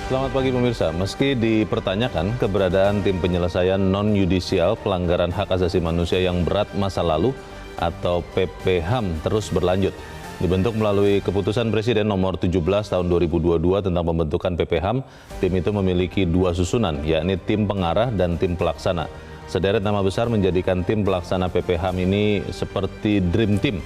Selamat pagi pemirsa. Meski dipertanyakan keberadaan tim penyelesaian non-yudisial pelanggaran hak asasi manusia yang berat masa lalu atau PPHAM terus berlanjut. Dibentuk melalui keputusan Presiden nomor 17 tahun 2022 tentang pembentukan PPHAM, tim itu memiliki dua susunan, yakni tim pengarah dan tim pelaksana. Sederet nama besar menjadikan tim pelaksana PPHAM ini seperti Dream Team.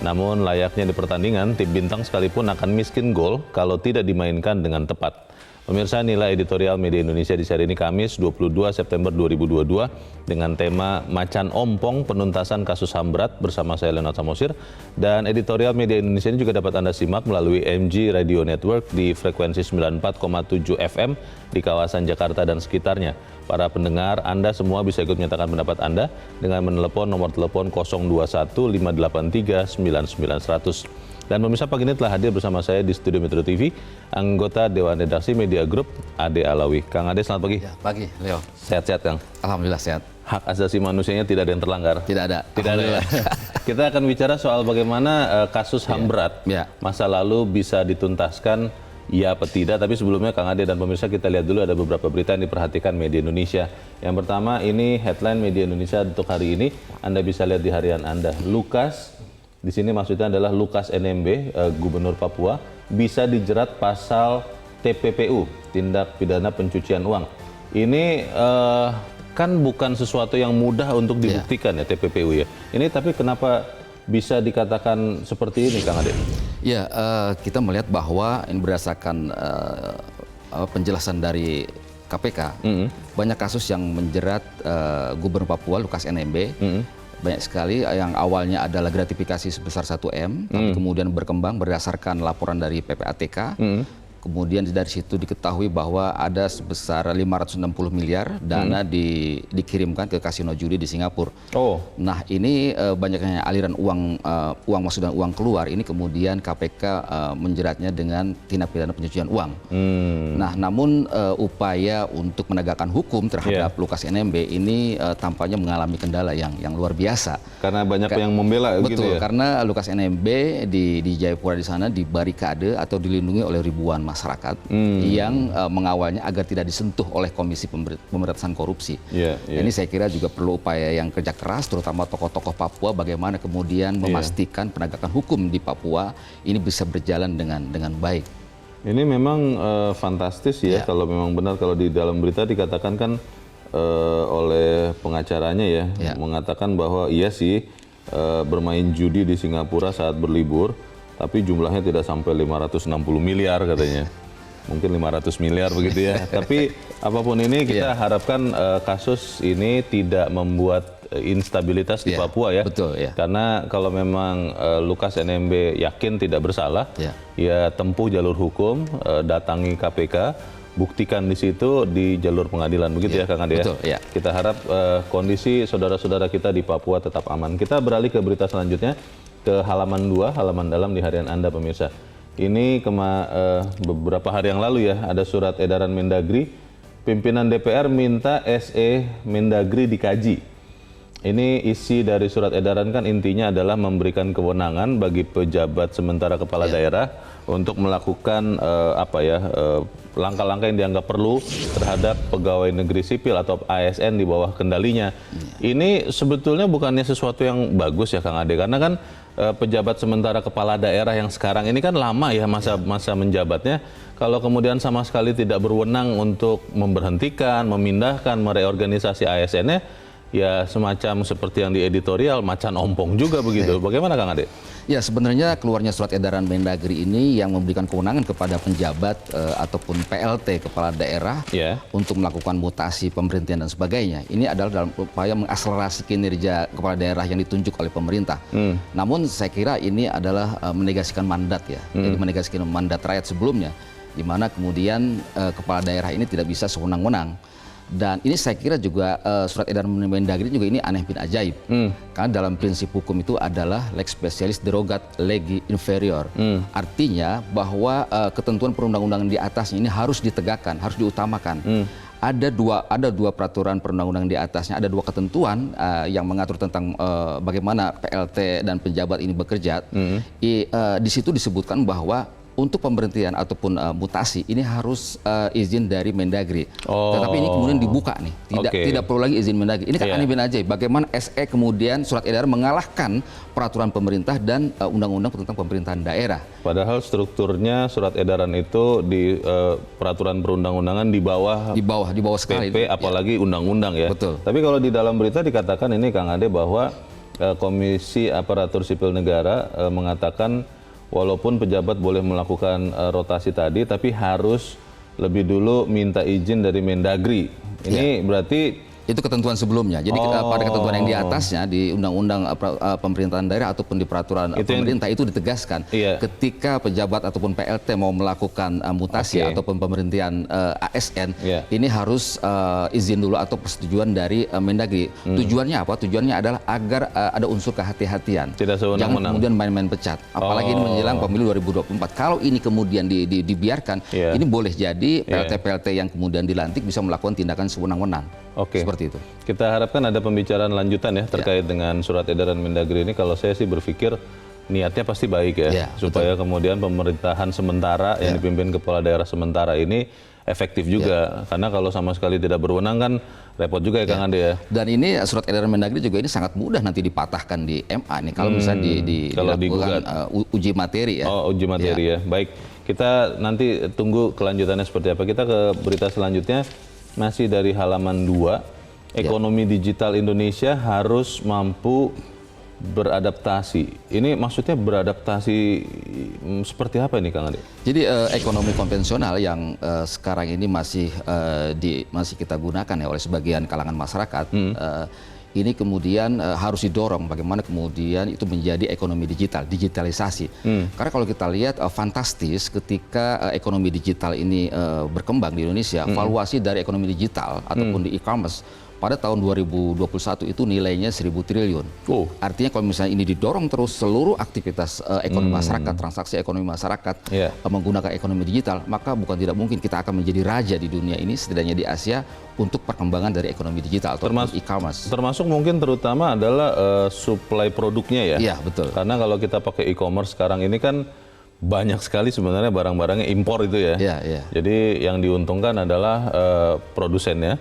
Namun layaknya di pertandingan, tim bintang sekalipun akan miskin gol kalau tidak dimainkan dengan tepat. Pemirsa, nilai editorial Media Indonesia di hari ini Kamis 22 September 2022 dengan tema Macan Ompong Penuntasan Kasus HAM Berat bersama saya Leonard Samosir. Dan editorial Media Indonesia ini juga dapat Anda simak melalui MG Radio Network di frekuensi 94,7 FM di kawasan Jakarta dan sekitarnya. Para pendengar Anda semua bisa ikut menyatakan pendapat Anda dengan menelepon nomor telepon 021 583 9900. Dan pemirsa, pagi ini telah hadir bersama saya di Studio Metro TV, anggota Dewan Redaksi Media Group, Ade Alawi. Kang Ade, selamat pagi. Ya, pagi, Leo. Sehat-sehat, Kang? Alhamdulillah sehat. Hak asasi manusianya tidak ada yang terlanggar? Tidak ada. Tidak ada. Kita akan bicara soal bagaimana kasus HAM berat masa lalu bisa dituntaskan, ya apa tidak. Tapi sebelumnya Kang Ade dan pemirsa, kita lihat dulu ada beberapa berita yang diperhatikan Media Indonesia. Yang pertama, ini headline Media Indonesia untuk hari ini. Anda bisa lihat di harian Anda. Di sini maksudnya adalah Lukas NMB, Gubernur Papua, bisa dijerat pasal TPPU, tindak pidana pencucian uang. Ini kan bukan sesuatu yang mudah untuk dibuktikan ya TPPU ya. Ini tapi kenapa bisa dikatakan seperti ini, Kang Ade? Ya, kita melihat bahwa ini berdasarkan penjelasan dari KPK, banyak kasus yang menjerat Gubernur Papua, Lukas NMB. Banyak sekali yang awalnya adalah gratifikasi sebesar 1M, tapi kemudian berkembang berdasarkan laporan dari PPATK. Kemudian dari situ diketahui bahwa ada sebesar 560 miliar dana dikirimkan ke kasino judi di Singapura. Nah, ini banyaknya aliran uang masuk dan uang keluar. Ini kemudian KPK menjeratnya dengan tindak pidana pencucian uang. Nah, namun upaya untuk menegakkan hukum terhadap Lukas NMB ini tampaknya mengalami kendala yang luar biasa. Karena banyak yang membela gitu ya? Betul, karena Lukas NMB di Jayapura di sana dibarikade atau dilindungi oleh ribuan masyarakat yang mengawalnya agar tidak disentuh oleh Komisi Pemberantasan Korupsi. Ini saya kira juga perlu upaya yang kerja keras, terutama tokoh-tokoh Papua, bagaimana kemudian memastikan penegakan hukum di Papua ini bisa berjalan dengan baik. Ini memang fantastis ya, kalau memang benar, kalau di dalam berita dikatakan kan oleh pengacaranya mengatakan bahwa iya sih bermain judi di Singapura saat berlibur, tapi jumlahnya tidak sampai 560 miliar katanya. Mungkin 500 miliar begitu ya. Tapi apapun ini kita harapkan kasus ini tidak membuat instabilitas di Papua ya. Betul, karena kalau memang Lukas NMB yakin tidak bersalah, ya tempuh jalur hukum, datangi KPK, buktikan di situ di jalur pengadilan, begitu ya Kang Ade? Betul, Kita harap kondisi saudara-saudara kita di Papua tetap aman. Kita beralih ke berita selanjutnya, ke halaman 2, halaman dalam di harian Anda pemirsa. Ini beberapa hari yang lalu ya, ada surat edaran Mendagri, pimpinan DPR minta SE Mendagri dikaji. Ini isi dari surat edaran kan intinya adalah memberikan kewenangan bagi pejabat sementara kepala daerah untuk melakukan langkah-langkah yang dianggap perlu terhadap pegawai negeri sipil atau ASN di bawah kendalinya. Ini sebetulnya bukannya sesuatu yang bagus ya Kang Ade, karena kan pejabat sementara kepala daerah yang sekarang ini kan lama ya masa menjabatnya. Kalau kemudian sama sekali tidak berwenang untuk memberhentikan, memindahkan, mereorganisasi ASN-nya, ya semacam seperti yang di editorial, macan ompong juga begitu. Bagaimana Kang Ade? Ya, sebenarnya keluarnya surat edaran Mendagri ini yang memberikan kewenangan kepada penjabat ataupun PLT kepala daerah untuk melakukan mutasi, pemberhentian dan sebagainya. Ini adalah dalam upaya mengakselerasi kinerja kepala daerah yang ditunjuk oleh pemerintah. Namun saya kira ini adalah menegasikan mandat ya. Jadi menegasikan mandat rakyat sebelumnya, di mana kemudian kepala daerah ini tidak bisa sewenang-wenang. Dan ini saya kira juga surat edaran Mendagri juga ini aneh bin ajaib. Karena dalam prinsip hukum itu adalah lex specialis derogat legi inferior. Artinya bahwa ketentuan perundang-undangan di atasnya ini harus ditegakkan, harus diutamakan. Ada dua peraturan perundang-undangan di atasnya, ada dua ketentuan yang mengatur tentang bagaimana PLT dan pejabat ini bekerja. Di situ disebutkan bahwa untuk pemberhentian ataupun mutasi ini harus izin dari Mendagri. Tetapi ini kemudian dibuka nih, tidak perlu lagi izin Mendagri. Ini kan aneh bin ajaib. Bagaimana SE kemudian surat edaran mengalahkan peraturan pemerintah dan undang-undang tentang pemerintahan daerah. Padahal strukturnya surat edaran itu di peraturan perundang-undangan di bawah sekali. PP apalagi undang-undang ya. Betul. Tapi kalau di dalam berita dikatakan ini Kang Ade bahwa Komisi Aparatur Sipil Negara mengatakan walaupun pejabat boleh melakukan rotasi tadi, tapi harus lebih dulu minta izin dari Mendagri. Ini berarti itu ketentuan sebelumnya. Jadi pada ketentuan yang di atasnya di undang-undang pemerintahan daerah ataupun di peraturan pemerintah itu ditegaskan ketika pejabat ataupun PLT mau melakukan mutasi ataupun pemberhentian ASN ini harus izin dulu atau persetujuan dari Mendagri. Tujuannya apa? Tujuannya adalah agar ada unsur kehati-hatian. Jangan kemudian main-main pecat. Apalagi ini menjelang pemilu 2024. Kalau ini kemudian dibiarkan, ini boleh jadi PLT-PLT yang kemudian dilantik bisa melakukan tindakan sewenang-wenang. Seperti itu. Kita harapkan ada pembicaraan lanjutan ya terkait dengan surat edaran Mendagri ini. Kalau saya sih berpikir niatnya pasti baik ya, supaya kemudian pemerintahan sementara yang dipimpin kepala daerah sementara ini efektif juga. Karena kalau sama sekali tidak berwenang kan repot juga ya Kang Ade ya. Dan ini surat edaran Mendagri juga ini sangat mudah nanti dipatahkan di MA nih kalau misalnya dilakukan uji materi ya. Uji materi ya. Baik, kita nanti tunggu kelanjutannya seperti apa. Kita ke berita selanjutnya. Masih dari halaman 2, ekonomi digital Indonesia harus mampu beradaptasi. Ini maksudnya beradaptasi seperti apa ini Kang Ade? Jadi ekonomi konvensional yang sekarang ini masih kita gunakan ya oleh sebagian kalangan masyarakat, ini kemudian harus didorong bagaimana kemudian itu menjadi ekonomi digital, digitalisasi. Karena kalau kita lihat fantastis ketika ekonomi digital ini berkembang di Indonesia, valuasi dari ekonomi digital ataupun di e-commerce pada tahun 2021 itu nilainya 1.000 triliun. Artinya kalau misalnya ini didorong terus seluruh aktivitas ekonomi masyarakat, transaksi ekonomi masyarakat menggunakan ekonomi digital, maka bukan tidak mungkin kita akan menjadi raja di dunia ini, setidaknya di Asia, untuk perkembangan dari ekonomi digital atau e-commerce. Termasuk mungkin terutama adalah supply produknya ya. Iya, betul. Karena kalau kita pakai e-commerce sekarang ini kan banyak sekali sebenarnya barang-barangnya impor itu ya. Jadi yang diuntungkan adalah produsennya.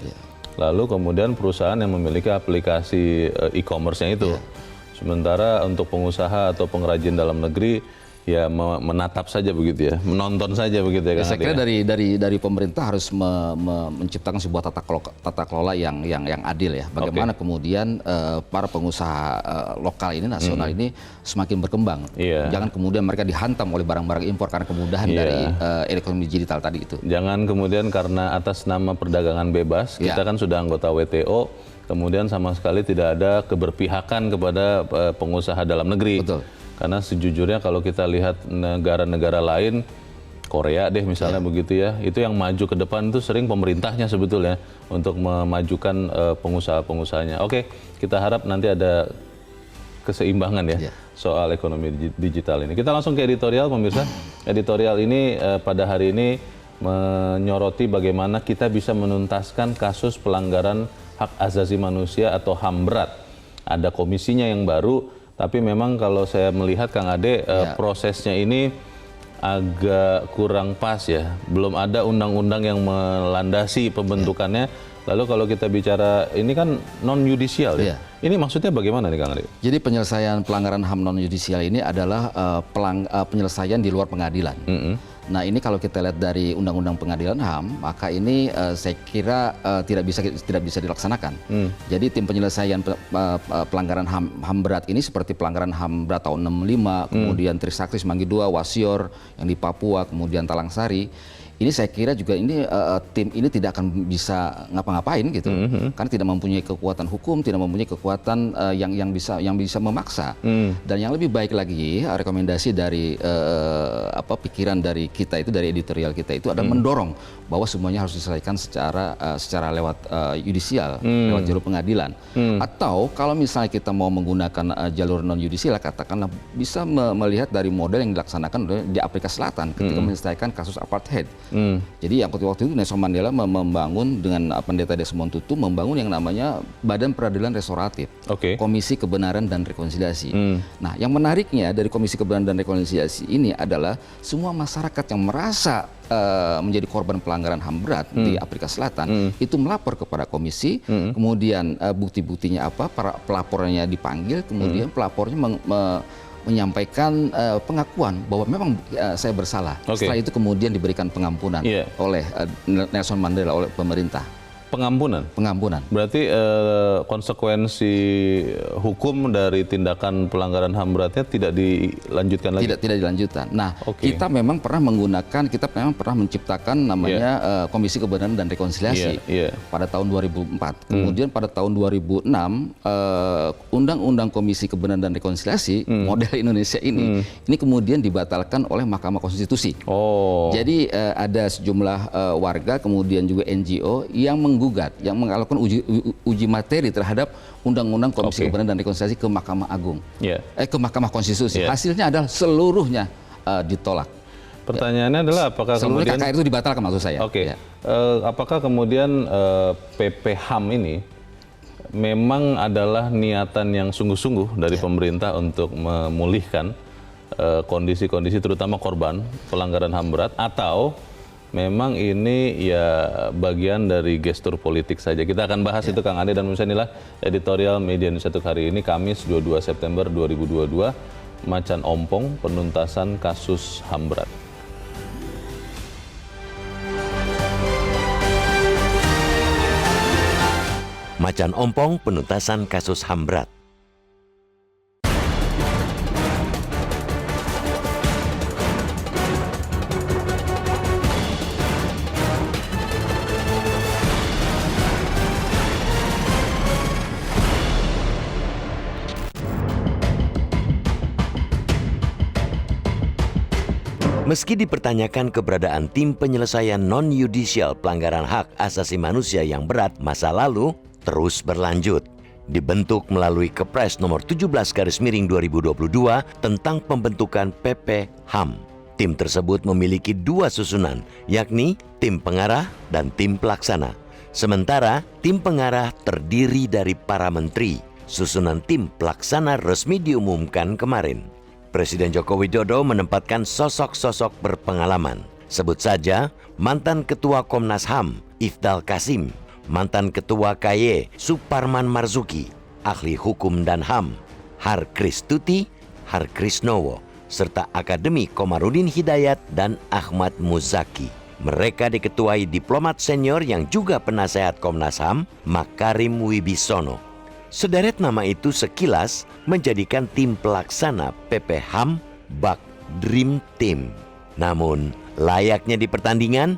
Lalu kemudian perusahaan yang memiliki aplikasi e-commerce-nya itu. Sementara untuk pengusaha atau pengrajin dalam negeri ya menatap saja begitu ya, menonton saja begitu ya. Saya kira dari pemerintah harus menciptakan sebuah tata kelola yang adil ya. Bagaimana kemudian para pengusaha lokal ini, nasional ini semakin berkembang. Jangan kemudian mereka dihantam oleh barang-barang impor karena kemudahan dari ekonomi digital tadi itu. Jangan kemudian karena atas nama perdagangan bebas, kita kan sudah anggota WTO, kemudian sama sekali tidak ada keberpihakan kepada pengusaha dalam negeri. Betul. Karena sejujurnya kalau kita lihat negara-negara lain, Korea deh misalnya begitu ya, itu yang maju ke depan itu sering pemerintahnya sebetulnya untuk memajukan pengusaha-pengusahanya. Oke, kita harap nanti ada keseimbangan ya soal ekonomi digital ini. Kita langsung ke editorial pemirsa. Editorial ini pada hari ini menyoroti bagaimana kita bisa menuntaskan kasus pelanggaran hak asasi manusia atau HAM berat. Ada komisinya yang baru. Tapi memang kalau saya melihat Kang Ade, prosesnya ini agak kurang pas ya. Belum ada undang-undang yang melandasi pembentukannya. Lalu kalau kita bicara, ini kan non-yudisial ya. Ini maksudnya bagaimana nih Kang Ade? Jadi penyelesaian pelanggaran HAM non-yudisial ini adalah penyelesaian di luar pengadilan. Nah ini kalau kita lihat dari Undang-Undang Pengadilan HAM, maka ini saya kira tidak bisa dilaksanakan. Jadi tim penyelesaian pelanggaran HAM berat ini seperti pelanggaran HAM berat tahun 65, kemudian Trisakti Semanggi II, Wasior yang di Papua, kemudian Talang Sari. Ini saya kira juga ini tim ini tidak akan bisa ngapa-ngapain gitu, karena tidak mempunyai kekuatan hukum, tidak mempunyai kekuatan yang bisa memaksa. Dan yang lebih baik lagi, rekomendasi dari pikiran dari kita itu, dari editorial kita itu adalah mendorong bahwa semuanya harus diselesaikan secara lewat yudisial, lewat jalur pengadilan. Atau kalau misalnya kita mau menggunakan jalur non yudisial, katakanlah bisa melihat dari model yang dilaksanakan di Afrika Selatan ketika menyelesaikan kasus apartheid. Jadi waktu itu Nelson Mandela membangun dengan Pendeta Desmond Tutu membangun yang namanya Badan Peradilan Restoratif, Komisi Kebenaran dan Rekonsiliasi. Nah, yang menariknya dari Komisi Kebenaran dan Rekonsiliasi ini adalah semua masyarakat yang merasa menjadi korban pelanggaran HAM berat di Afrika Selatan itu melapor kepada komisi, kemudian bukti-buktinya apa, para pelapornya dipanggil, kemudian pelapornya menyampaikan pengakuan bahwa memang saya bersalah. Setelah itu kemudian diberikan pengampunan oleh Nelson Mandela, oleh pemerintah. Pengampunan. Berarti konsekuensi hukum dari tindakan pelanggaran HAM beratnya tidak dilanjutkan lagi? Tidak dilanjutkan. Nah, kita memang pernah menciptakan namanya Komisi Kebenaran dan Rekonsiliasi pada tahun 2004. Kemudian pada tahun 2006 Undang-Undang Komisi Kebenaran dan Rekonsiliasi model Indonesia ini kemudian dibatalkan oleh Mahkamah Konstitusi. Jadi ada sejumlah warga kemudian juga NGO yang menggugat, yang melakukan uji materi terhadap Undang-Undang Komisi Kebenaran dan Rekonsiliasi ke Mahkamah Agung, ke Mahkamah Konstitusi. Hasilnya adalah seluruhnya ditolak. Pertanyaannya adalah apakah seluruh kemudian KKR itu dibatalkan maksud saya. Apakah kemudian PP HAM ini memang adalah niatan yang sungguh-sungguh dari pemerintah untuk memulihkan kondisi-kondisi terutama korban pelanggaran HAM berat, atau memang ini ya bagian dari gestur politik saja? Kita akan bahas itu, Kang Ade, dan inilah editorial Media Indonesia untuk hari ini, Kamis 22 September 2022, Macan Ompong, penuntasan kasus HAM berat. Macan Ompong, penuntasan kasus HAM berat. Meski dipertanyakan keberadaan tim penyelesaian non-yudisial pelanggaran hak asasi manusia yang berat masa lalu terus berlanjut. Dibentuk melalui Kepres nomor 17/2022 tentang pembentukan PP HAM. Tim tersebut memiliki dua susunan, yakni tim pengarah dan tim pelaksana. Sementara tim pengarah terdiri dari para menteri. Susunan tim pelaksana resmi diumumkan kemarin. Presiden Joko Widodo menempatkan sosok-sosok berpengalaman. Sebut saja mantan Ketua Komnas HAM, Ifdal Kasim, mantan Ketua KY, Suparman Marzuki, ahli hukum dan HAM, Harkristuti Harkrisnowo, serta akademi Komarudin Hidayat dan Ahmad Muzaki. Mereka diketuai diplomat senior yang juga penasehat Komnas HAM, Makarim Wibisono. Sederet nama itu sekilas menjadikan tim pelaksana PP HAM bak Dream Team. Namun, layaknya di pertandingan,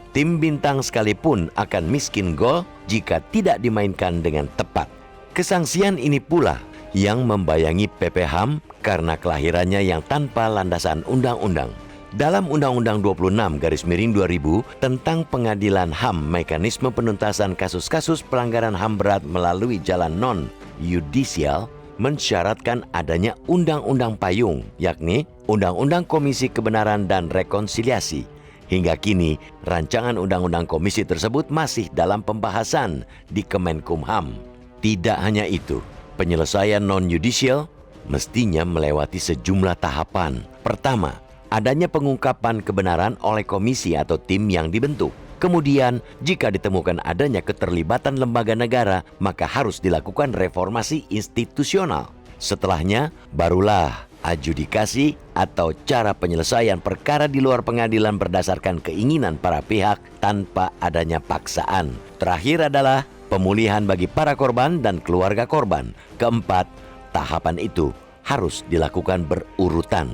tim bintang sekalipun akan miskin gol jika tidak dimainkan dengan tepat. Kesangsian ini pula yang membayangi PP HAM karena kelahirannya yang tanpa landasan undang-undang. Dalam Undang-Undang 26/2000 tentang Pengadilan HAM, mekanisme penuntasan kasus-kasus pelanggaran HAM berat melalui jalan non-yudisial mensyaratkan adanya undang-undang payung, yakni Undang-Undang Komisi Kebenaran dan Rekonsiliasi. Hingga kini, rancangan undang-undang komisi tersebut masih dalam pembahasan di Kemenkumham. Tidak hanya itu, penyelesaian non-yudisial mestinya melewati sejumlah tahapan. Pertama, adanya pengungkapan kebenaran oleh komisi atau tim yang dibentuk. Kemudian, jika ditemukan adanya keterlibatan lembaga negara, maka harus dilakukan reformasi institusional. Setelahnya, barulah adjudikasi atau cara penyelesaian perkara di luar pengadilan berdasarkan keinginan para pihak tanpa adanya paksaan. Terakhir adalah pemulihan bagi para korban dan keluarga korban. Keempat, tahapan itu harus dilakukan berurutan.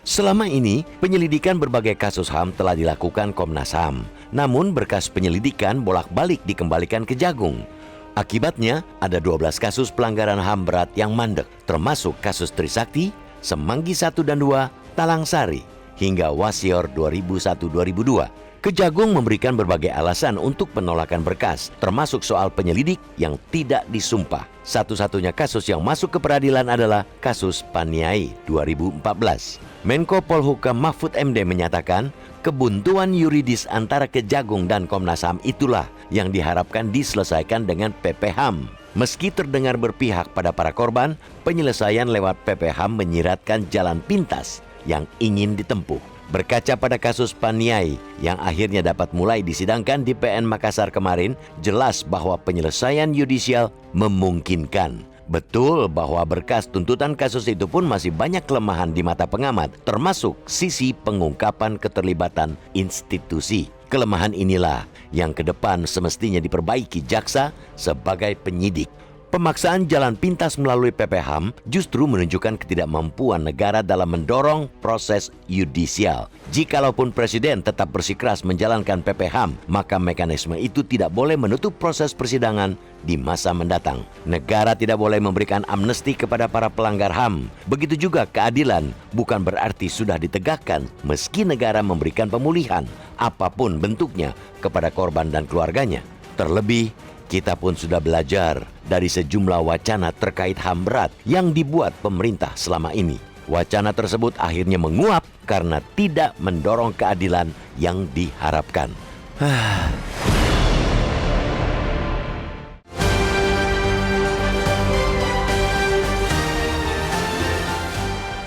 Selama ini, penyelidikan berbagai kasus HAM telah dilakukan Komnas HAM. Namun berkas penyelidikan bolak-balik dikembalikan ke Jagung. Akibatnya, ada 12 kasus pelanggaran HAM berat yang mandek, termasuk kasus Trisakti, Semanggi 1 dan 2, Talang Sari, hingga Wasior 2001-2002. Kejagung memberikan berbagai alasan untuk penolakan berkas, termasuk soal penyelidik yang tidak disumpah. Satu-satunya kasus yang masuk ke peradilan adalah kasus Paniai 2014. Menko Polhukam Mahfud MD menyatakan Kebuntuan yuridis antara Kejagung dan Komnas HAM itulah yang diharapkan diselesaikan dengan PP HAM. Meski terdengar berpihak pada para korban, penyelesaian lewat PP HAM menyiratkan jalan pintas yang ingin ditempuh. Berkaca pada kasus Paniai yang akhirnya dapat mulai disidangkan di PN Makassar kemarin, jelas bahwa penyelesaian yudisial memungkinkan. Betul bahwa berkas tuntutan kasus itu pun masih banyak kelemahan di mata pengamat, termasuk sisi pengungkapan keterlibatan institusi. Kelemahan inilah yang ke depan semestinya diperbaiki jaksa sebagai penyidik. Pemaksaan jalan pintas melalui PP HAM justru menunjukkan ketidakmampuan negara dalam mendorong proses yudisial. Jikalaupun Presiden tetap bersikeras menjalankan PP HAM, maka mekanisme itu tidak boleh menutup proses persidangan di masa mendatang. Negara tidak boleh memberikan amnesti kepada para pelanggar HAM. Begitu juga keadilan bukan berarti sudah ditegakkan meski negara memberikan pemulihan, apapun bentuknya, kepada korban dan keluarganya. Terlebih, kita pun sudah belajar dari sejumlah wacana terkait HAM berat yang dibuat pemerintah selama ini. Wacana tersebut akhirnya menguap karena tidak mendorong keadilan yang diharapkan.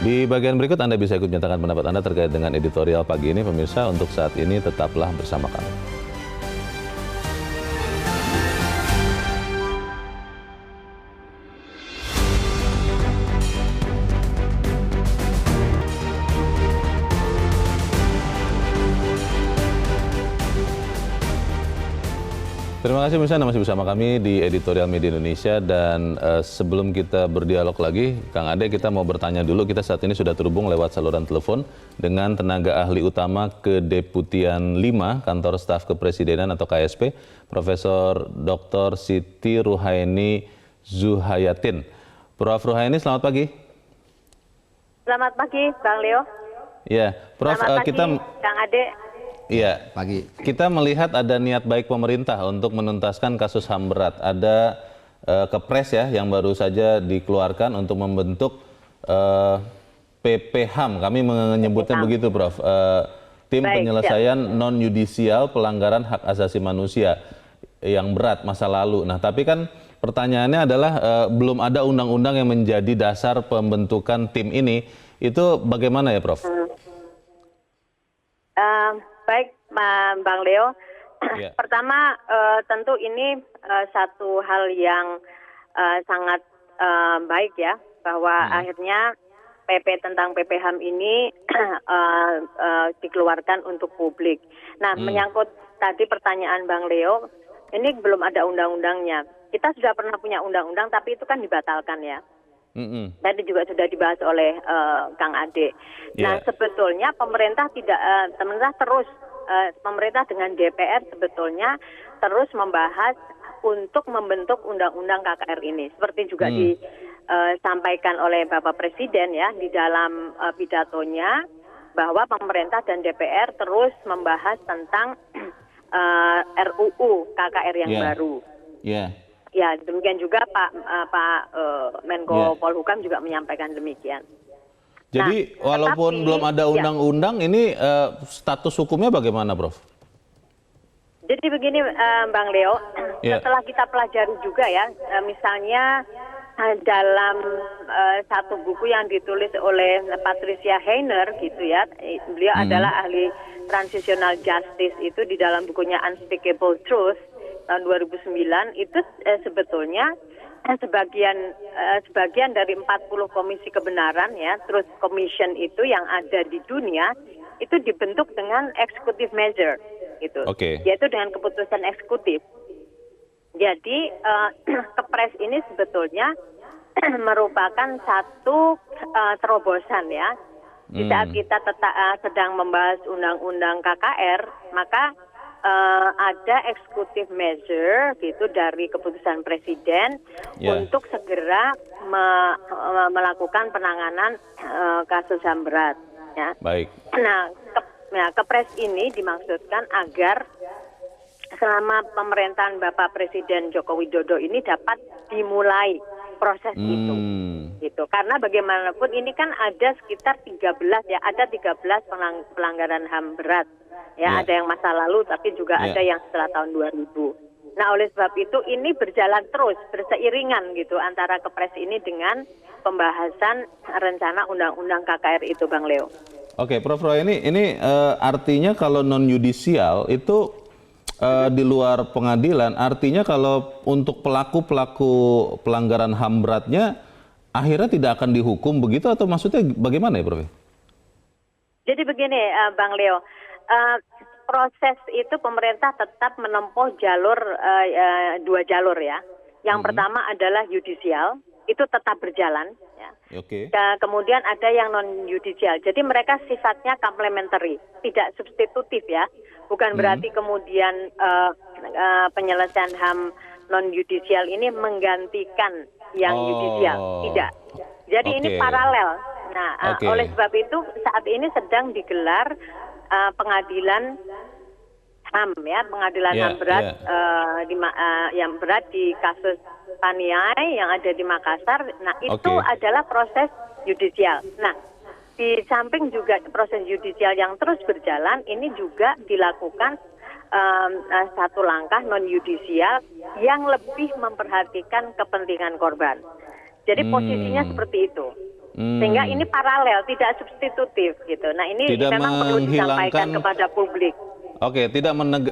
Di bagian berikut Anda bisa ikut menyatakan pendapat Anda terkait dengan editorial pagi ini. Pemirsa, untuk saat ini tetaplah bersama kami. Terima kasih pemirsa, Anda masih bersama kami di Editorial Media Indonesia, dan sebelum kita berdialog lagi, Kang Ade, kita mau bertanya dulu. Kita saat ini sudah terhubung lewat saluran telepon dengan tenaga ahli utama Kedeputian 5 Kantor Staf Kepresidenan atau KSP, Profesor Dr. Siti Ruhaini Zuhayatin. Prof. Ruhaini, selamat pagi. Selamat pagi, Bang Leo. Ya, Prof, selamat pagi, kita Kang Ade. Iya, Pagi. Kita melihat ada niat baik pemerintah untuk menuntaskan kasus HAM berat. Ada kepres ya yang baru saja dikeluarkan untuk membentuk PP HAM. Kami menyebutnya begitu, Prof. Tim Penyelesaian Non-Yudisial Pelanggaran Hak Asasi Manusia yang berat masa lalu. Nah, tapi kan pertanyaannya adalah belum ada undang-undang yang menjadi dasar pembentukan tim ini. Itu bagaimana ya, Prof? Baik, Bang Leo. Ya. Pertama, tentu ini satu hal yang sangat baik ya, bahwa akhirnya PP tentang PP HAM ini dikeluarkan untuk publik. Nah, menyangkut tadi pertanyaan Bang Leo, ini belum ada undang-undangnya. Kita sudah pernah punya undang-undang, tapi itu kan dibatalkan ya. Tadi juga sudah dibahas oleh Kang Ade. Nah, sebetulnya pemerintah pemerintah dengan DPR sebetulnya terus membahas untuk membentuk undang-undang KKR ini. Seperti juga disampaikan oleh Bapak Presiden ya di dalam pidatonya, bahwa pemerintah dan DPR terus membahas tentang RUU KKR yang baru. Ya, demikian juga Pak Menko Polhukam juga menyampaikan demikian. Jadi walaupun belum ada undang-undang, ini status hukumnya bagaimana, Prof? Jadi begini, Bang Leo, setelah kita pelajari juga ya, misalnya dalam satu buku yang ditulis oleh Patricia Heiner gitu ya, beliau adalah ahli transitional justice, itu di dalam bukunya Unspeakable Truth tahun 2009, itu sebetulnya sebagian dari 40 komisi kebenaran ya, terus commission itu yang ada di dunia itu dibentuk dengan executive measure gitu, yaitu dengan keputusan eksekutif. Jadi kepres ini sebetulnya merupakan satu terobosan ya. Di saat kita sedang membahas undang-undang KKR, maka ada executive measure gitu dari keputusan presiden untuk segera melakukan penanganan kasus HAM berat ya. Baik. Nah, kepres ini dimaksudkan agar selama pemerintahan Bapak Presiden Joko Widodo ini dapat dimulai proses itu gitu. Karena bagaimanapun ini kan ada sekitar 13 ya, ada 13 pelanggaran HAM berat ya, ada yang masa lalu tapi juga ada yang setelah tahun 2000. Nah, oleh sebab itu ini berjalan terus, berseiringan gitu antara Kepres ini dengan pembahasan rencana undang-undang KKR itu, Bang Leo. Oke, Prof. Roy, ini artinya kalau non-yudisial itu di luar pengadilan, artinya kalau untuk pelaku-pelaku pelanggaran HAM beratnya akhirnya tidak akan dihukum begitu, atau maksudnya bagaimana ya, Prof? Jadi begini, Bang Leo, proses itu pemerintah tetap menempuh jalur dua jalur ya. Yang pertama adalah yudisial, itu tetap berjalan. Ya. Kemudian ada yang non yudisial. Jadi mereka sifatnya complementary, tidak substitutif ya. Bukan berarti kemudian penyelesaian HAM non yudisial ini menggantikan yang yudisial, tidak. Jadi ini paralel. Nah, oleh sebab itu saat ini sedang digelar pengadilan HAM ya, pengadilan HAM berat yang berat di kasus Paniai yang ada di Makassar. Nah, itu adalah proses yudisial. Nah, di samping juga proses yudisial yang terus berjalan, ini juga dilakukan satu langkah non yudisial yang lebih memperhatikan kepentingan korban. Jadi posisinya seperti itu. Sehingga ini paralel, tidak substitutif gitu. Nah, ini memang perlu disampaikan kepada publik.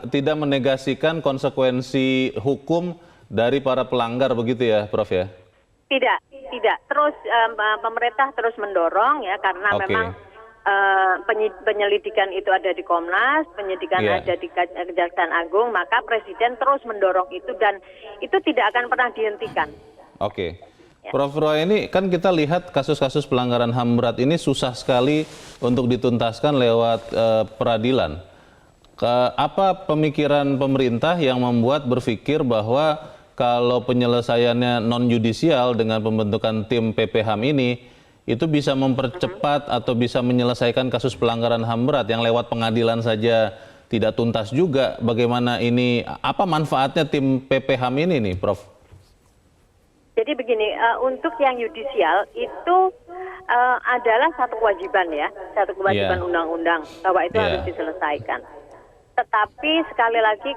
Tidak menegasikan konsekuensi hukum dari para pelanggar begitu ya, Prof ya? Tidak. Terus pemerintah terus mendorong ya, karena memang penyelidikan itu ada di Komnas, penyidikan ada di Kejaksaan Agung, maka Presiden terus mendorong itu dan itu tidak akan pernah dihentikan. Prof. Roy, ini kan kita lihat kasus-kasus pelanggaran HAM berat ini susah sekali untuk dituntaskan lewat peradilan. Apa pemikiran pemerintah yang membuat berpikir bahwa kalau penyelesaiannya non-yudisial dengan pembentukan tim PPHAM ini, itu bisa mempercepat atau bisa menyelesaikan kasus pelanggaran HAM berat yang lewat pengadilan saja tidak tuntas juga? Bagaimana ini, apa manfaatnya tim PPHAM ini nih, Prof? Jadi begini, untuk yang yudisial itu adalah satu kewajiban ya, satu kewajiban undang-undang bahwa itu harus diselesaikan. Tetapi sekali lagi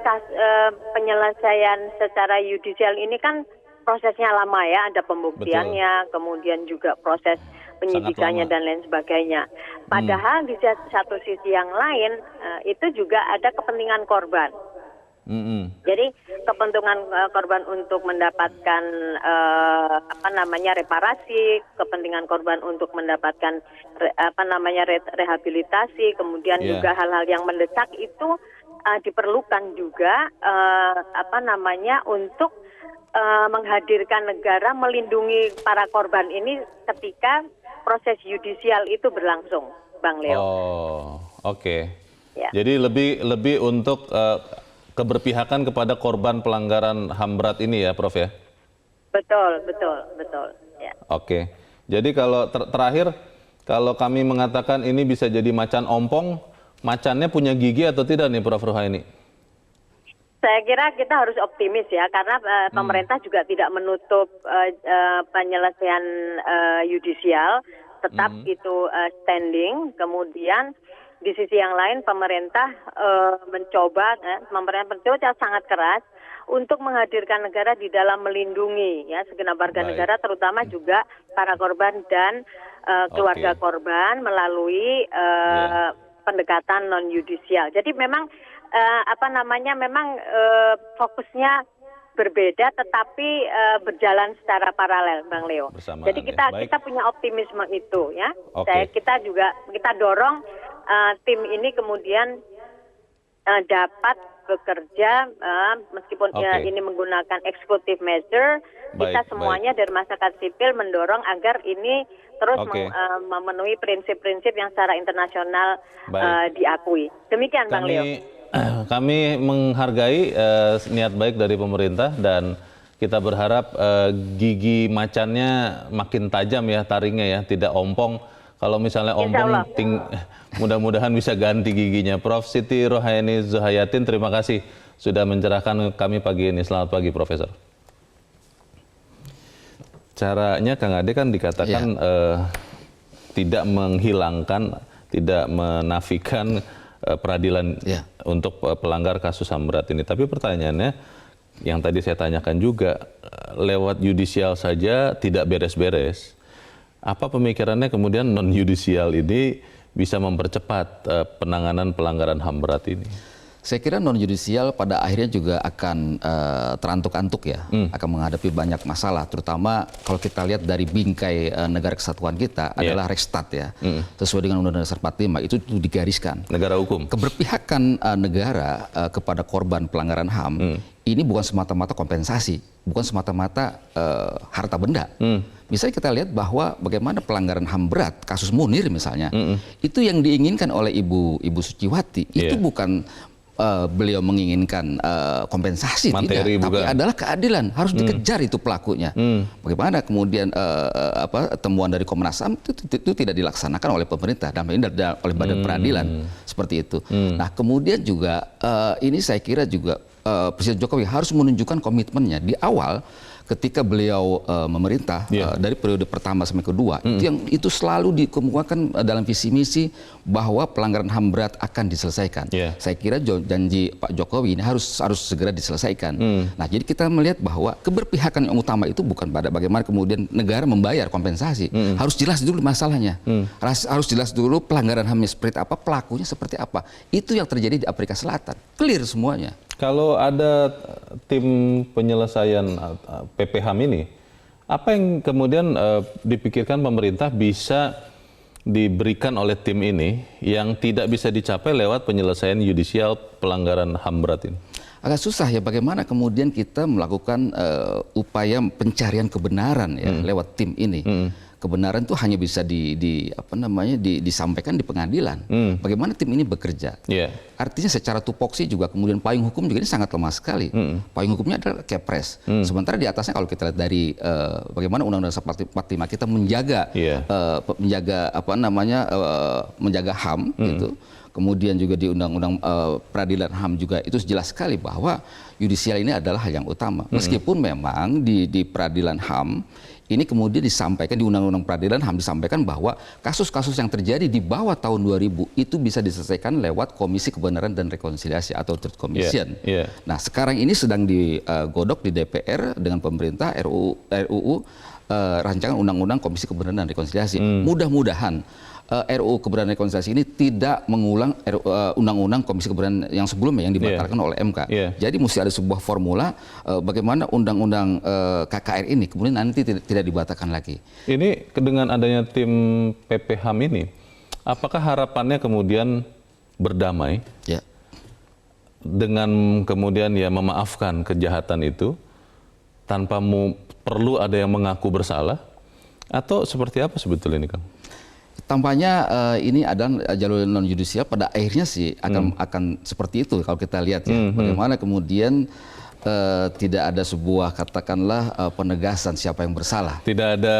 penyelesaian secara yudisial ini kan prosesnya lama ya, ada pembuktiannya, kemudian juga proses penyidikannya dan lain sebagainya. Padahal di satu sisi yang lain itu juga ada kepentingan korban. Jadi kepentingan korban untuk mendapatkan reparasi, kepentingan korban untuk mendapatkan rehabilitasi, kemudian juga hal-hal yang mendesak itu diperlukan juga untuk menghadirkan negara melindungi para korban ini ketika proses yudisial itu berlangsung, Bang Leo. Jadi lebih untuk keberpihakan kepada korban pelanggaran HAM berat ini ya, Prof ya? Betul. Ya. Jadi kalau terakhir, kalau kami mengatakan ini bisa jadi macan ompong, macannya punya gigi atau tidak nih, Prof Rohaini? Saya kira kita harus optimis ya, karena pemerintah juga tidak menutup penyelesaian yudisial, tetap itu standing. Kemudian di sisi yang lain pemerintah mencoba sangat keras untuk menghadirkan negara di dalam melindungi ya segenap warga negara, terutama juga para korban dan keluarga korban melalui pendekatan non yudisial. Jadi memang fokusnya berbeda tetapi berjalan secara paralel, Bang Leo. Jadi kita punya optimisme itu ya. Kita dorong tim ini kemudian dapat bekerja meskipun ini menggunakan executive measure, kita semuanya dari masyarakat sipil mendorong agar ini terus memenuhi prinsip-prinsip yang secara internasional diakui. Demikian, Bang Leo. Kami menghargai niat baik dari pemerintah dan kita berharap gigi macannya makin tajam ya, taringnya ya, tidak ompong. Kalau misalnya ompong, mudah-mudahan bisa ganti giginya. Prof Siti Rohaini Zuhayatin, terima kasih sudah mencerahkan kami pagi ini. Selamat pagi, Profesor. Caranya Kang Ade kan dikatakan tidak menghilangkan, tidak menafikan peradilan untuk pelanggar kasus HAM berat ini. Tapi pertanyaannya, yang tadi saya tanyakan juga, lewat yudisial saja tidak beres-beres. Apa pemikirannya kemudian non-yudisial ini bisa mempercepat penanganan pelanggaran HAM berat ini? Saya kira non-yudisial pada akhirnya juga akan terantuk-antuk ya, akan menghadapi banyak masalah, terutama kalau kita lihat dari bingkai negara kesatuan kita adalah Rechtsstaat ya, sesuai dengan Undang-Undang Dasar 45 itu digariskan. Negara hukum. Keberpihakan negara kepada korban pelanggaran HAM ini bukan semata-mata kompensasi, bukan semata-mata harta benda. Misalnya kita lihat bahwa bagaimana pelanggaran HAM berat, kasus Munir misalnya, itu yang diinginkan oleh Ibu Suciwati, itu bukan beliau menginginkan kompensasi, materi, tidak, bukan. Tapi adalah keadilan, harus dikejar itu pelakunya. Bagaimana kemudian temuan dari Komnas HAM itu tidak dilaksanakan oleh pemerintah, dan ini oleh Badan Peradilan seperti itu. Nah kemudian juga ini saya kira juga Presiden Jokowi harus menunjukkan komitmennya di awal. Ketika beliau memerintah dari periode pertama sampai kedua, itu selalu dikemukakan dalam visi misi bahwa pelanggaran HAM berat akan diselesaikan. Saya kira janji Pak Jokowi ini harus segera diselesaikan. Nah, jadi kita melihat bahwa keberpihakan yang utama itu bukan pada bagaimana kemudian negara membayar kompensasi. Harus jelas dulu masalahnya. Harus jelas dulu pelanggaran HAM seperti apa, pelakunya seperti apa. Itu yang terjadi di Afrika Selatan. Clear semuanya. Kalau ada tim penyelesaian PPHAM ini, apa yang kemudian dipikirkan pemerintah bisa diberikan oleh tim ini yang tidak bisa dicapai lewat penyelesaian yudisial pelanggaran HAM berat ini? Agak susah ya, bagaimana kemudian kita melakukan upaya pencarian kebenaran ya lewat tim ini. Kebenaran itu hanya bisa disampaikan di pengadilan. Bagaimana tim ini bekerja? Artinya secara tupoksi juga kemudian payung hukum juga ini sangat lemah sekali. Payung hukumnya adalah Kepres. Sementara di atasnya kalau kita lihat dari bagaimana Undang-Undang Dasar 45 kita menjaga HAM gitu. Kemudian juga di Undang-Undang Peradilan HAM juga itu jelas sekali bahwa yudisial ini adalah hal yang utama. Meskipun memang di peradilan HAM ini kemudian disampaikan di Undang-Undang Peradilan HAM disampaikan bahwa kasus-kasus yang terjadi di bawah tahun 2000 itu bisa diselesaikan lewat Komisi Kebenaran dan Rekonsiliasi atau Truth Commission. Nah, sekarang ini sedang digodok di DPR dengan pemerintah RUU rancangan Undang-Undang Komisi Kebenaran dan Rekonsiliasi. Mudah-mudahan RUU Kebenaran dan Rekonsiliasi ini tidak mengulang Undang-Undang Komisi Kebenaran yang sebelumnya yang dibatalkan oleh MK. Jadi mesti ada sebuah formula bagaimana Undang-Undang KKR ini kemudian nanti tidak dibatalkan lagi. Ini dengan adanya tim PPHAM ini, apakah harapannya kemudian berdamai dengan kemudian memaafkan kejahatan itu tanpa perlu ada yang mengaku bersalah, atau seperti apa sebetulnya ini, Kang? Tampaknya ini adalah jalur non yudisial pada akhirnya sih akan seperti itu kalau kita lihat ya. Bagaimana kemudian tidak ada sebuah katakanlah penegasan siapa yang bersalah. Tidak ada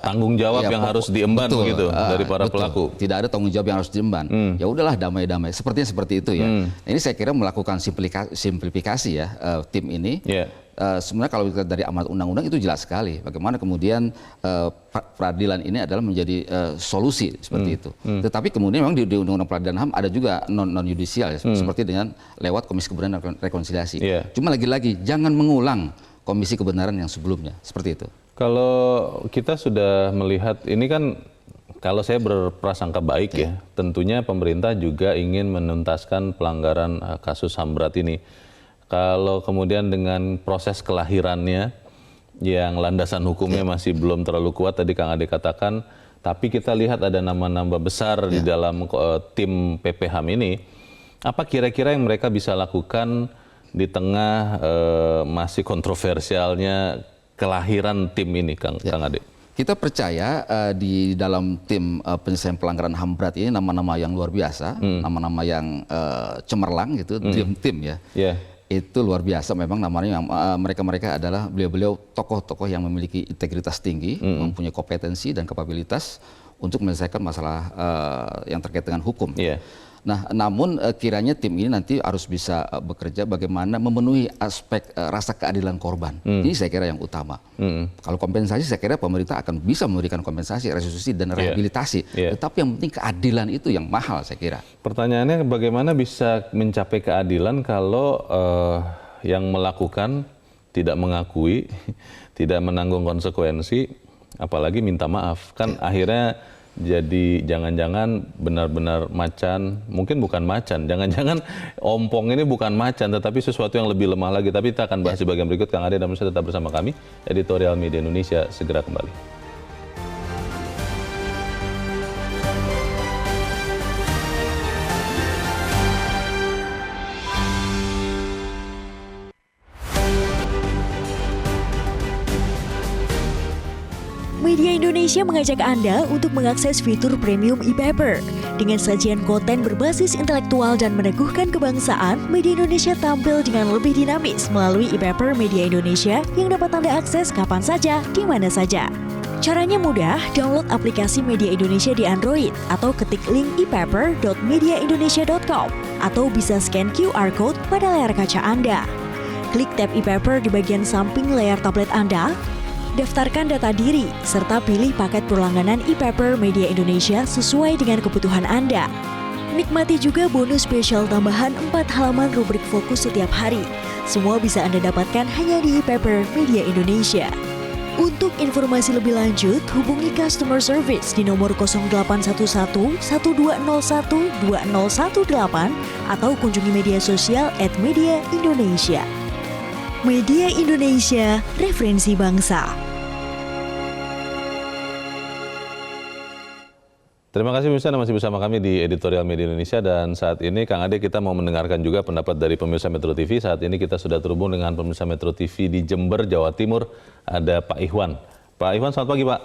tanggung jawab yang harus diemban begitu dari para pelaku. Tidak ada tanggung jawab yang harus diemban. Ya udahlah damai-damai. Sepertinya seperti itu ya. Nah, ini saya kira melakukan simplifikasi ya tim ini. Sebenarnya kalau kita dari amanat undang-undang itu jelas sekali bagaimana kemudian peradilan ini adalah menjadi solusi seperti itu. Tetapi kemudian memang di Undang-Undang Peradilan HAM ada juga non yudisial ya, seperti dengan lewat Komisi Kebenaran dan Rekonsiliasi. Cuma lagi-lagi jangan mengulang Komisi Kebenaran yang sebelumnya seperti itu. Kalau kita sudah melihat ini kan, kalau saya berprasangka baik ya, tentunya pemerintah juga ingin menuntaskan pelanggaran kasus HAM berat ini. Kalau kemudian dengan proses kelahirannya yang landasan hukumnya masih belum terlalu kuat, tadi Kang Ade katakan, tapi kita lihat ada nama-nama besar di dalam tim PPHAM ini, apa kira-kira yang mereka bisa lakukan di tengah masih kontroversialnya kelahiran tim ini, Kang Ade? Kita percaya di dalam tim penyelesaian pelanggaran HAM berat ini nama-nama yang luar biasa, nama-nama yang cemerlang gitu, dream team ya. Itu luar biasa memang namanya. Mereka adalah beliau-beliau tokoh-tokoh yang memiliki integritas tinggi, mempunyai kompetensi dan kapabilitas untuk menyelesaikan masalah yang terkait dengan hukum. Nah, namun kiranya tim ini nanti harus bisa bekerja bagaimana memenuhi aspek rasa keadilan korban. Ini saya kira yang utama. Kalau kompensasi, saya kira pemerintah akan bisa memberikan kompensasi, restitusi dan rehabilitasi. Tetapi yang penting keadilan itu yang mahal, saya kira. Pertanyaannya, bagaimana bisa mencapai keadilan kalau yang melakukan tidak mengakui, tidak menanggung konsekuensi, apalagi minta maaf? Kan akhirnya jadi jangan-jangan benar-benar macan, mungkin bukan macan, jangan-jangan ompong ini bukan macan, tetapi sesuatu yang lebih lemah lagi. Tapi kita akan bahas di bagian berikut. Kang Ade dan Musa tetap bersama kami. Editorial Media Indonesia segera kembali. Media Indonesia mengajak Anda untuk mengakses fitur premium e-paper. Dengan sajian konten berbasis intelektual dan meneguhkan kebangsaan, Media Indonesia tampil dengan lebih dinamis melalui e-paper Media Indonesia yang dapat Anda akses kapan saja, di mana saja. Caranya mudah, download aplikasi Media Indonesia di Android atau ketik link e-paper.mediaindonesia.com atau bisa scan QR Code pada layar kaca Anda. Klik tab e-paper di bagian samping layar tablet Anda, daftarkan data diri, serta pilih paket berlangganan e-paper Media Indonesia sesuai dengan kebutuhan Anda. Nikmati juga bonus spesial tambahan 4 halaman rubrik fokus setiap hari. Semua bisa Anda dapatkan hanya di e-paper Media Indonesia. Untuk informasi lebih lanjut, hubungi customer service di nomor 0811 1201 2018 atau kunjungi media sosial @Media Indonesia. Media Indonesia, referensi bangsa. Terima kasih pemirsa, Anda masih bersama kami di Editorial Media Indonesia, dan saat ini Kang Ade kita mau mendengarkan juga pendapat dari pemirsa Metro TV. Saat ini kita sudah terhubung dengan pemirsa Metro TV di Jember, Jawa Timur. Ada Pak Ihwan. Pak Ihwan, selamat pagi Pak.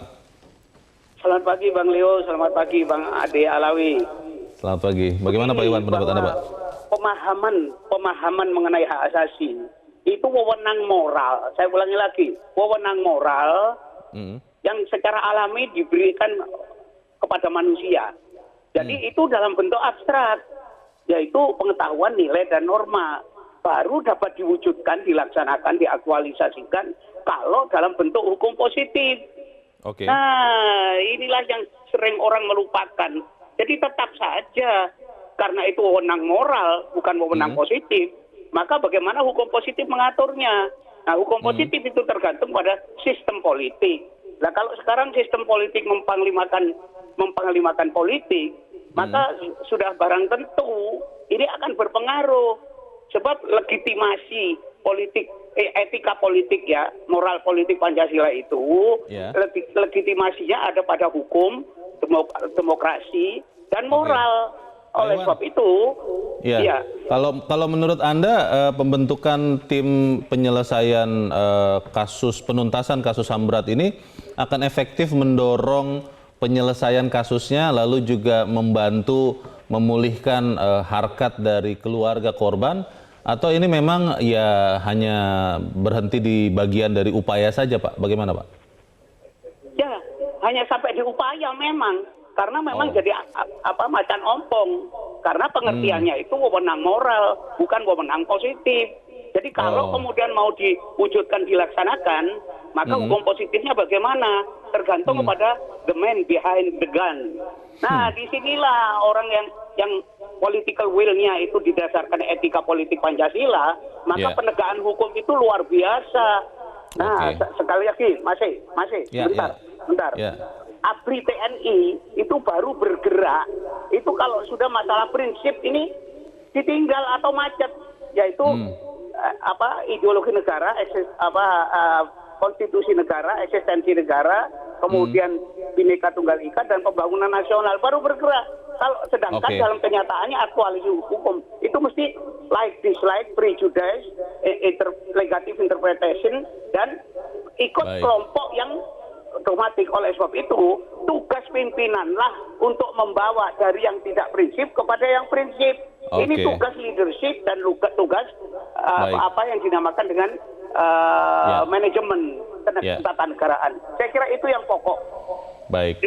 Selamat pagi Bang Leo, selamat pagi Bang Ade Alawi. Selamat pagi. Bagaimana Pak Ihwan pendapat Anda Pak? Pemahaman mengenai hak asasi itu wewenang moral. Saya ulangi lagi, wewenang moral yang secara alami diberikan kepada manusia. Jadi itu dalam bentuk abstrak, yaitu pengetahuan, nilai, dan norma. Baru dapat diwujudkan, dilaksanakan, diaktualisasikan kalau dalam bentuk hukum positif. Nah, inilah yang sering orang melupakan. Jadi tetap saja, karena itu wewenang moral, bukan wewenang positif, maka bagaimana hukum positif mengaturnya? Nah, hukum positif itu tergantung pada sistem politik. Nah, kalau sekarang sistem politik mempanglimakan politik, maka sudah barang tentu ini akan berpengaruh. Sebab legitimasi politik, etika politik ya, moral politik Pancasila itu, legitimasinya ada pada hukum, demokrasi, dan moral. Oleh sebab itu, Kalau menurut Anda pembentukan tim penyelesaian penuntasan kasus HAM berat ini akan efektif mendorong penyelesaian kasusnya, lalu juga membantu memulihkan harkat dari keluarga korban, atau ini memang ya hanya berhenti di bagian dari upaya saja Pak? Bagaimana Pak? Ya, hanya sampai di upaya memang. Karena memang jadi macan ompong. Karena pengertiannya itu wewenang moral, bukan wewenang positif. Jadi kalau kemudian mau diwujudkan, dilaksanakan, maka hukum positifnya bagaimana? Tergantung kepada the man behind the gun. Nah, disinilah orang yang political will-nya itu didasarkan etika politik Pancasila, maka penegakan hukum itu luar biasa. Nah, sekali lagi, masih, bentar. ABRI TNI itu baru bergerak itu kalau sudah masalah prinsip ini ditinggal atau macet, yaitu ideologi negara, konstitusi negara, eksistensi negara, kemudian Bhinneka Tunggal Ika, dan pembangunan nasional baru bergerak. Kalau sedangkan dalam kenyataannya aktualisasi hukum itu mesti like dislike, prejudice, negative interpretation, dan ikut kelompok yang otomatis. Oleh sebab itu, tugas pimpinanlah untuk membawa dari yang tidak prinsip kepada yang prinsip. Ini tugas leadership dan tugas apa yang dinamakan dengan manajemen ketatanegaraan. Saya kira itu yang pokok. Baik,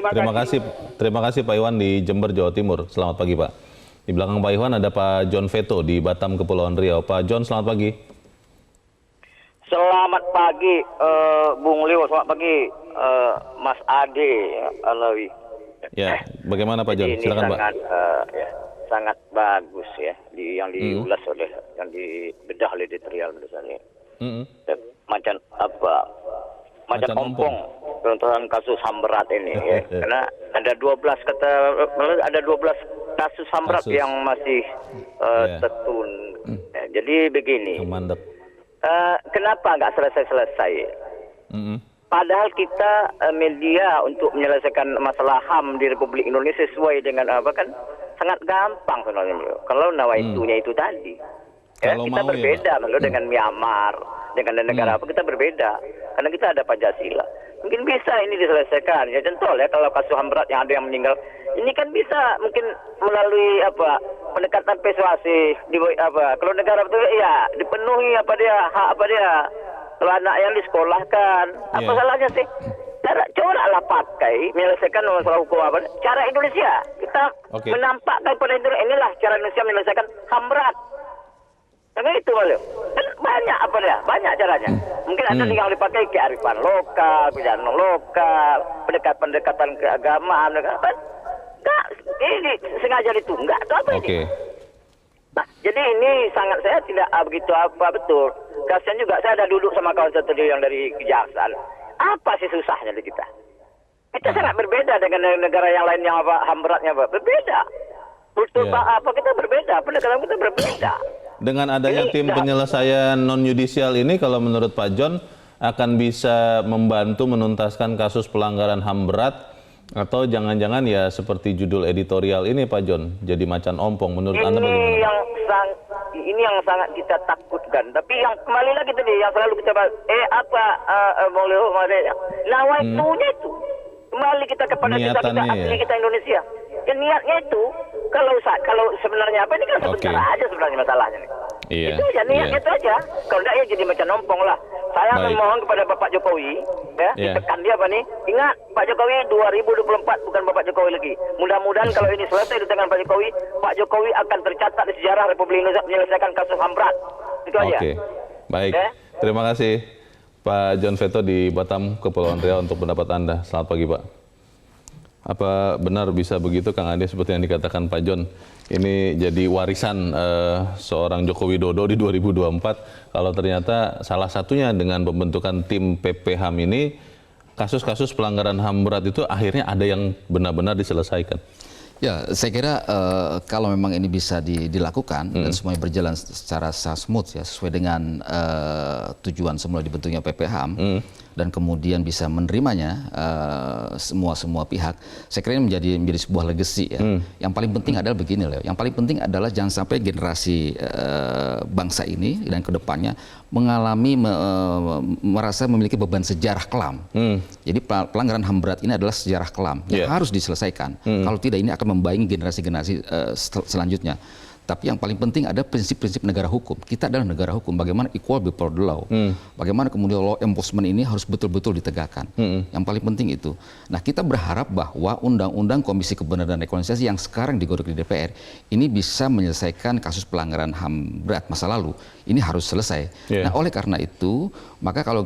terima kasih Pak Iwan di Jember, Jawa Timur. Selamat pagi Pak. Di belakang Pak Iwan ada Pak John Veto di Batam, Kepulauan Riau. Pak John, selamat pagi. Selamat pagi, Bung Leo. Selamat pagi, Mas Ade Alawi. Ya, bagaimana Pak John? Ini silakan sangat, Pak. Sangat bagus ya, yang diulas oleh, yang dibedah oleh editorial menurut saya. Macam apa? Macam ompong tentang kasus HAM berat ini ya. Karena ada 12 kasus HAM berat yang masih tertun. Jadi begini. Kenapa nggak selesai-selesai? Padahal kita media untuk menyelesaikan masalah HAM di Republik Indonesia sesuai dengan apa kan sangat gampang sebenarnya. Kalau nawaitunya itu tadi. Ya, kita berbeda dengan Myanmar, dengan negara apa kita berbeda. Karena kita ada Pancasila. Mungkin bisa ini diselesaikan. Ya contoh ya kalau kasus HAM berat yang ada yang meninggal, ini kan bisa mungkin melalui pendekatan persuasi kalau negara itu ya dipenuhi hak apa dia. Kalau anak yang disekolahkan, apa salahnya sih? Cobalah pakai menyelesaikan masalah hukum cara Indonesia. Kita menampakkan pada Indonesia, inilah cara Indonesia menyelesaikan HAM berat. Karena itu banyak caranya. Mungkin ada yang dipakai kearifan lokal, pidana lokal, pendekatan keagamaan, enggak, ini sengaja ditunda atau apa ini? Nah, jadi ini sangat saya tidak begitu betul. Kasian juga saya ada duduk sama kawan satu yang dari kejaksaan. Apa sih susahnya di kita? Kita sangat berbeda dengan negara yang lain yang HAM beratnya berbeda. Kita berbeda, pendekatan kita berbeda. Dengan adanya tim penyelesaian non-yudisial ini, kalau menurut Pak John, akan bisa membantu menuntaskan kasus pelanggaran HAM berat, atau jangan-jangan ya seperti judul editorial ini Pak John, jadi macan ompong. Menurut Anda bagaimana? Ini yang sangat kita takutkan. Tapi yang kembali lagi tadi, yang selalu kita bahas, nawaitunya itu. Kembali kita kepada kita asli kita Indonesia. Niatnya itu, kalau sebenarnya apa ini kan sebentar aja sebenarnya masalahnya nih. Itu aja niatnya itu aja. Kalau enggak ya jadi macam ompong lah. Saya memohon kepada Bapak Jokowi, ditekan dia ingat Pak Jokowi 2024 bukan Bapak Jokowi lagi. Mudah-mudahan kalau ini selesai di tangan Pak Jokowi akan tercatat di sejarah Republik Indonesia menyelesaikan kasus HAM berat. Itu aja. Baik. Terima kasih Pak John Veto di Batam, Kepulauan Riau untuk pendapat Anda. Selamat pagi Pak. Apa benar bisa begitu Kang Ade seperti yang dikatakan Pak John? Ini jadi warisan seorang Joko Widodo di 2024. Kalau ternyata salah satunya dengan pembentukan tim PPHAM ini, kasus-kasus pelanggaran HAM berat itu akhirnya ada yang benar-benar diselesaikan. Ya, saya kira kalau memang ini bisa dilakukan dan semuanya berjalan secara smooth ya, sesuai dengan tujuan semula dibentuknya PPHAM dan kemudian bisa menerimanya semua pihak, saya kira ini menjadi sebuah legacy ya. Yang paling penting adalah begini Leo, yang paling penting adalah jangan sampai generasi bangsa ini dan kedepannya mengalami merasa memiliki beban sejarah kelam. Jadi pelanggaran HAM berat ini adalah sejarah kelam yang harus diselesaikan. Kalau tidak ini akan membayangi generasi-generasi selanjutnya. Tapi yang paling penting ada prinsip-prinsip negara hukum. Kita adalah negara hukum. Bagaimana equal before the law. Bagaimana kemudian law enforcement ini harus betul-betul ditegakkan. Yang paling penting itu. Nah, kita berharap bahwa Undang-Undang Komisi Kebenaran dan Rekonsiliasi yang sekarang digodok di DPR ini bisa menyelesaikan kasus pelanggaran HAM berat masa lalu. Ini harus selesai. Nah, oleh karena itu, maka kalau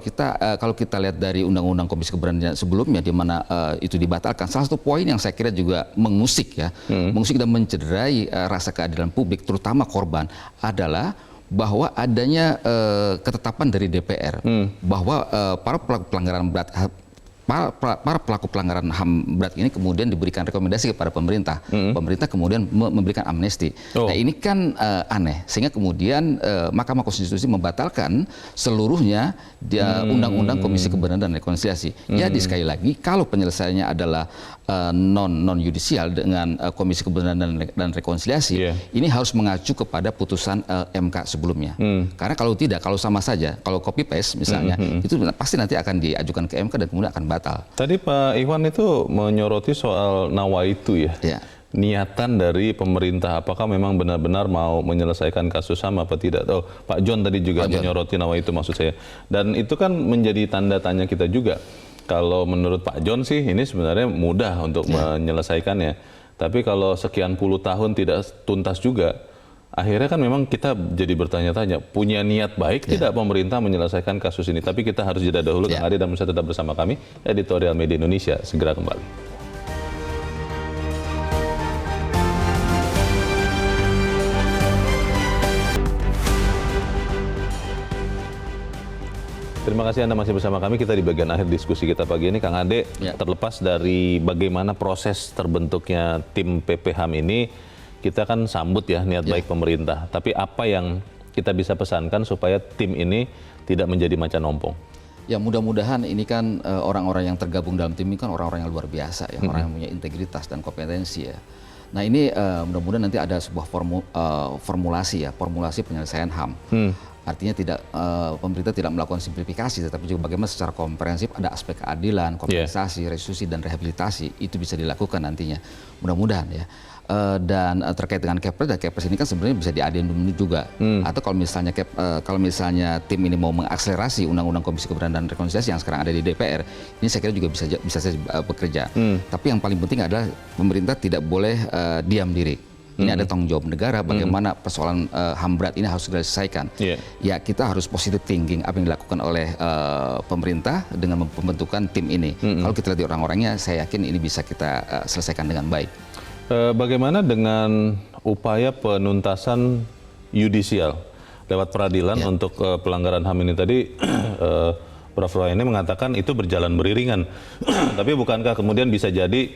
kita lihat dari Undang-Undang Komisi Kebenaran sebelumnya di mana itu dibatalkan, salah satu poin yang saya kira juga mengusik dan mencederai rasa keadilan publik, terutama korban, adalah bahwa adanya ketetapan dari DPR bahwa para pelaku pelanggaran berat para pelaku pelanggaran HAM berat ini kemudian diberikan rekomendasi kepada pemerintah. Pemerintah kemudian memberikan amnesti. Nah, ini kan aneh, sehingga kemudian Mahkamah Konstitusi membatalkan seluruhnya Undang-Undang Komisi Kebenaran dan Rekonsiliasi. Jadi sekali lagi, kalau penyelesaiannya adalah non yudisial dengan Komisi Kebenaran dan Rekonsiliasi, ini harus mengacu kepada putusan MK sebelumnya. Karena kalau tidak, kalau sama saja, kalau copy paste misalnya, itu pasti nanti akan diajukan ke MK dan kemudian akan batal. Tadi Pak Iwan itu menyoroti soal nawaitu ya. niatan dari pemerintah, apakah memang benar-benar mau menyelesaikan kasus HAM apa tidak. Oh, Pak John tadi juga menyoroti nama itu maksud saya. Dan itu kan menjadi tanda tanya kita juga. Kalau menurut Pak John sih ini sebenarnya mudah untuk menyelesaikannya. Tapi kalau sekian puluh tahun tidak tuntas juga, akhirnya kan memang kita jadi bertanya-tanya, punya niat baik tidak pemerintah menyelesaikan kasus ini. Tapi kita harus jeda dahulu, Kang Ade, dan bisa tetap bersama kami, Editorial Media Indonesia segera kembali. Terima kasih Anda masih bersama kami. Kita di bagian akhir diskusi kita pagi ini, Kang Ade. Terlepas dari bagaimana proses terbentuknya tim PPHAM ini, kita kan sambut ya niat baik pemerintah. Tapi apa yang kita bisa pesankan supaya tim ini tidak menjadi macan ompong? Ya mudah-mudahan ini kan orang-orang yang tergabung dalam tim ini kan orang-orang yang luar biasa ya, orang yang punya integritas dan kompetensi ya. Nah ini mudah-mudahan nanti ada sebuah formulasi penyelesaian HAM. Artinya pemerintah tidak melakukan simplifikasi, tetapi juga bagaimana secara komprehensif ada aspek keadilan, kompensasi, restitusi, dan rehabilitasi itu bisa dilakukan nantinya. Mudah-mudahan ya. Dan terkait dengan Kepres ini kan sebenarnya bisa diadain dulu juga. Atau kalau misalnya tim ini mau mengakselerasi Undang-Undang Komisi Kebenaran dan Rekonsiliasi yang sekarang ada di DPR, ini saya kira juga bisa saja bekerja. Tapi yang paling penting adalah pemerintah tidak boleh diam diri. Ini ada tanggung jawab negara, bagaimana persoalan HAM berat ini harus diselesaikan. Ya kita harus positive thinking apa yang dilakukan oleh pemerintah dengan pembentukan tim ini. Kalau kita lihat orang-orangnya, saya yakin ini bisa kita selesaikan dengan baik. Bagaimana dengan upaya penuntasan yudisial lewat peradilan untuk pelanggaran HAM ini tadi? Prof. Royani mengatakan itu berjalan beriringan. Tapi bukankah kemudian bisa jadi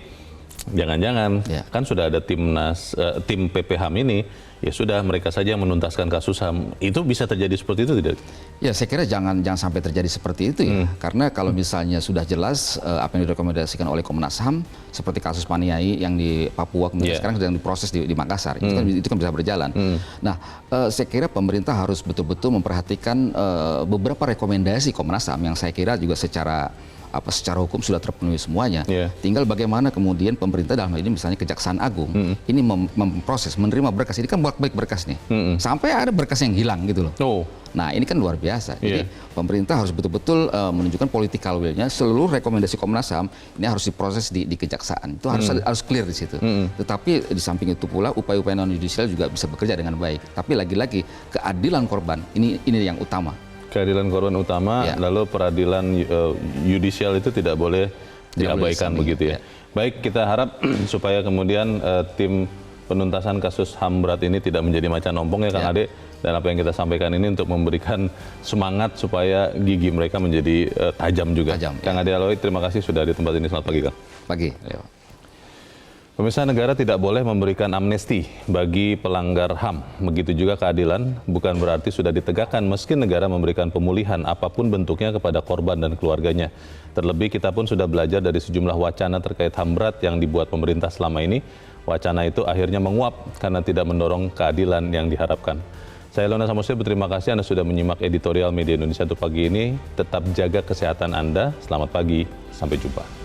jangan-jangan kan sudah ada tim PPHAM ini, ya sudah mereka saja yang menuntaskan kasus HAM. Itu bisa terjadi seperti itu tidak? Ya saya kira jangan sampai terjadi seperti itu ya. Karena kalau misalnya sudah jelas apa yang direkomendasikan oleh Komnas HAM seperti kasus Paniai yang di Papua kemudian sekarang sedang diproses di Makassar, itu kan bisa berjalan. Nah saya kira pemerintah harus betul-betul memperhatikan beberapa rekomendasi Komnas HAM yang saya kira juga secara hukum sudah terpenuhi semuanya. Tinggal bagaimana kemudian pemerintah dalam hal ini misalnya Kejaksaan Agung ini memproses, menerima berkas. Ini kan bolak-balik berkas nih. Sampai ada berkas yang hilang gitu loh. Nah ini kan luar biasa. Jadi pemerintah harus betul-betul menunjukkan political will-nya. Seluruh rekomendasi Komnas HAM ini harus diproses di Kejaksaan. Itu harus clear di situ. Tetapi di samping itu pula upaya-upaya non-judicial juga bisa bekerja dengan baik. Tapi lagi-lagi keadilan korban ini yang utama. Keadilan korban utama, lalu peradilan yudisial itu tidak boleh diabaikan begitu ya. Baik, kita harap supaya kemudian tim penuntasan kasus HAM berat ini tidak menjadi macan ompong ya Kang Ade. Dan apa yang kita sampaikan ini untuk memberikan semangat supaya gigi mereka menjadi tajam juga. Kang Ade Aloy, terima kasih sudah di tempat ini. Selamat pagi Kang. Pagi. Pemirsa, negara tidak boleh memberikan amnesti bagi pelanggar HAM. Begitu juga keadilan bukan berarti sudah ditegakkan meski negara memberikan pemulihan apapun bentuknya kepada korban dan keluarganya. Terlebih kita pun sudah belajar dari sejumlah wacana terkait HAM berat yang dibuat pemerintah selama ini. Wacana itu akhirnya menguap karena tidak mendorong keadilan yang diharapkan. Saya Lona Samosir berterima kasih Anda sudah menyimak Editorial Media Indonesia untuk pagi ini. Tetap jaga kesehatan Anda. Selamat pagi, sampai jumpa.